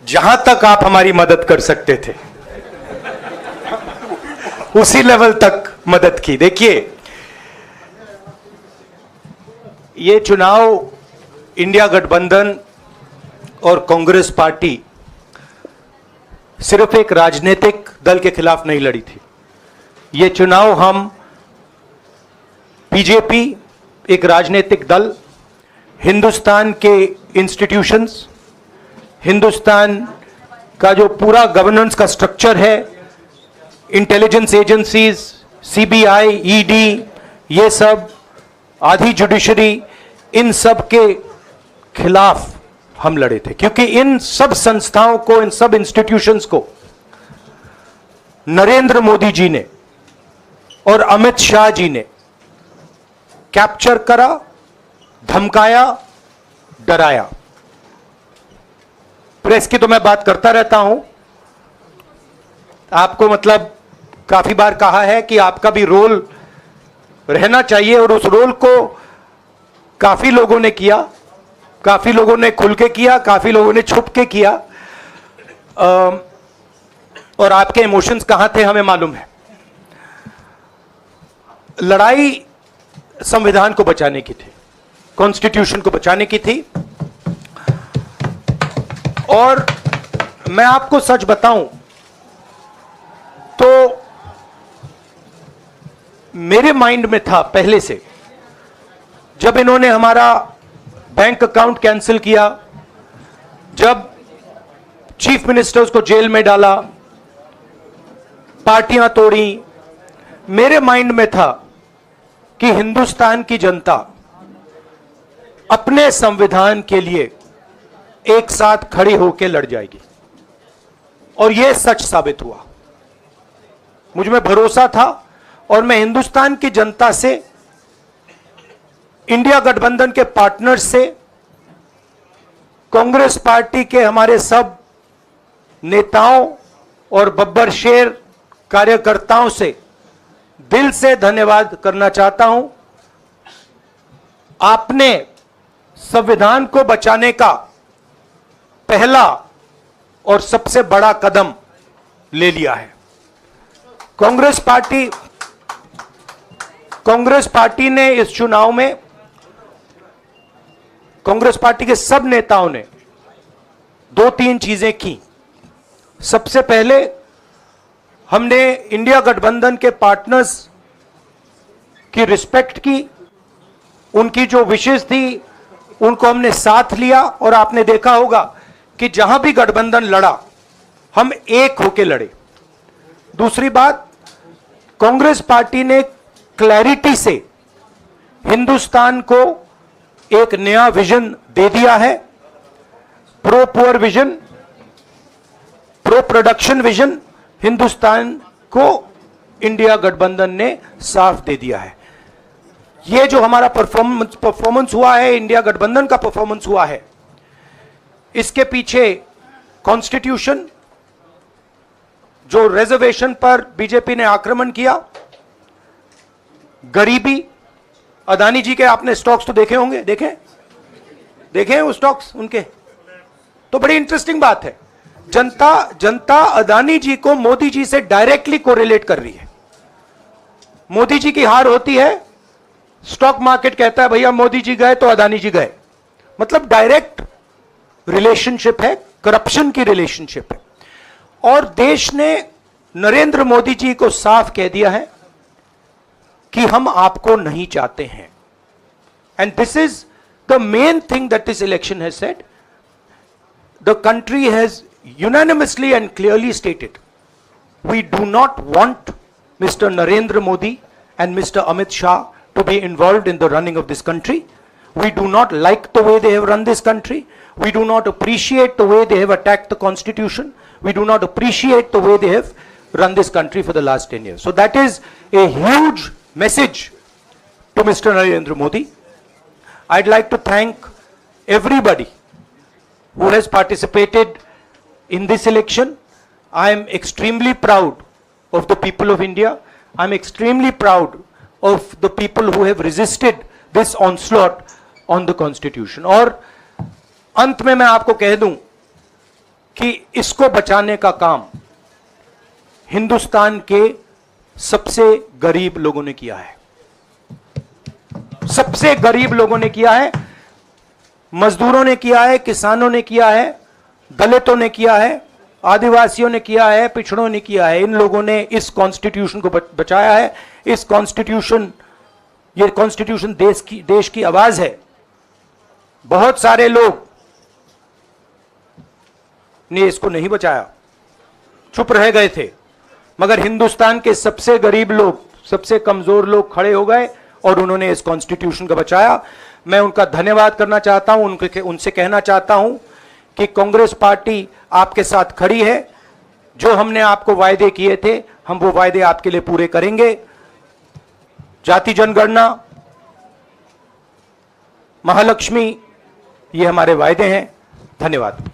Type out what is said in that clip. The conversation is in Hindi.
जहां तक आप हमारी मदद कर सकते थे उसी लेवल तक मदद की। देखिए, ये चुनाव इंडिया गठबंधन और कांग्रेस पार्टी सिर्फ एक राजनीतिक दल के खिलाफ नहीं लड़ी थी। ये चुनाव हम बीजेपी, एक राजनीतिक दल, हिंदुस्तान के इंस्टीट्यूशंस, हिंदुस्तान का जो पूरा गवर्नेंस का स्ट्रक्चर है, इंटेलिजेंस एजेंसीज, सीबीआई, ईडी, ये सब, आधी जुडिशरी, इन सब के खिलाफ हम लड़े थे। क्योंकि इन सब संस्थाओं को, इन सब इंस्टीट्यूशंस को नरेंद्र मोदी जी ने और अमित शाह जी ने कैप्चर करा, धमकाया, डराया। प्रेस की तो मैं बात करता रहता हूं, आपको मतलब काफी बार कहा है कि आपका भी रोल रहना चाहिए, और उस रोल को काफी लोगों ने किया, काफी लोगों ने खुल के किया, काफी लोगों ने छुप के किया, और आपके इमोशंस कहां थे हमें मालूम है। लड़ाई संविधान को बचाने की थी, कॉन्स्टिट्यूशन को बचाने की थी। और मैं आपको सच बताऊं तो मेरे माइंड में था पहले से, जब इन्होंने हमारा बैंक अकाउंट कैंसिल किया, जब चीफ मिनिस्टर्स को जेल में डाला, पार्टियां तोड़ी, मेरे माइंड में था कि हिंदुस्तान की जनता अपने संविधान के लिए एक साथ खड़ी होकर लड़ जाएगी। और यह सच साबित हुआ। मुझ में भरोसा था, और मैं हिंदुस्तान की जनता से, इंडिया गठबंधन के पार्टनर्स से, कांग्रेस पार्टी के हमारे सब नेताओं और बब्बर शेर कार्यकर्ताओं से दिल से धन्यवाद करना चाहता हूं। आपने संविधान को बचाने का पहला और सबसे बड़ा कदम ले लिया है। कांग्रेस पार्टी ने इस चुनाव में, कांग्रेस पार्टी के सब नेताओं ने 2-3 चीजें की। सबसे पहले हमने इंडिया गठबंधन के पार्टनर्स की रिस्पेक्ट की, उनकी जो विशेष थी उनको हमने साथ लिया, और आपने देखा होगा कि जहां भी गठबंधन लड़ा हम एक होकर लड़े। दूसरी बात, कांग्रेस पार्टी ने क्लैरिटी से हिंदुस्तान को एक नया विजन दे दिया है, pro poor vision, pro production vision Hindustan को इंडिया गठबंधन ने साफ दे दिया है। यह जो हमारा परफॉर्मेंस हुआ है, इंडिया गठबंधन का परफॉर्मेंस हुआ है, इसके पीछे कॉन्स्टिट्यूशन, जो रिजर्वेशन पर बीजेपी ने आक्रमण किया, गरीबी, अदानी जी के आपने स्टॉक्स तो देखे होंगे, देखे हैं वो स्टॉक्स उनके, तो बड़ी इंटरेस्टिंग बात है। जनता अदानी जी को मोदी जी से डायरेक्टली कोरिलेट कर रही है। मोदी जी की हार होती है, स्टॉक मार्केट कहता है भैया मोदी जी गए तो अदानी जी गए। मतलब डायरेक्ट रिलेशनशिप है, करप्शन की रिलेशनशिप है। और देश ने नरेंद्र मोदी जी को साफ कह दिया है कि हम आपको नहीं चाहते हैं। And this is the main thing that this election has said. The country has unanimously and clearly stated, we do not want Mr. Narendra Modi and Mr. Amit Shah to be involved in the running of this country. We do not like the way they have run this country. We do not appreciate the way they have attacked the constitution. We do not appreciate the way they have run this country for the last 10 years. So that is a huge message to Mr. Narendra Modi. I'd like to thank everybody who has participated in this election. I am extremely proud of the people of India. I am extremely proud of the people who have resisted this onslaught on the constitution. और अंत में मैं आपको कह दूं कि इसको बचाने का काम हिंदुस्तान के सबसे गरीब लोगों ने किया है। सबसे गरीब लोगों ने किया है, मजदूरों ने किया है, किसानों ने किया है, दलितों ने किया है, आदिवासियों ने किया है, पिछड़ों ने किया है। इन लोगों ने इस कॉन्स्टिट्यूशन को बचाया है। इस कॉन्स्टिट्यूशन, ये कॉन्स्टिट्यूशन देश की आवाज है। बहुत सारे लोग ने इसको नहीं बचाया, चुप रह गए थे, मगर हिंदुस्तान के सबसे गरीब लोग, सबसे कमजोर लोग खड़े हो गए और उन्होंने इस कॉन्स्टिट्यूशन को बचाया। मैं उनका धन्यवाद करना चाहता हूं, उनसे कहना चाहता हूं कि कांग्रेस पार्टी आपके साथ खड़ी है। जो हमने आपको वायदे किए थे, हम वो वायदे आपके लिए पूरे करेंगे। जाति जनगणना, महालक्ष्मी, ये हमारे वायदे हैं। धन्यवाद।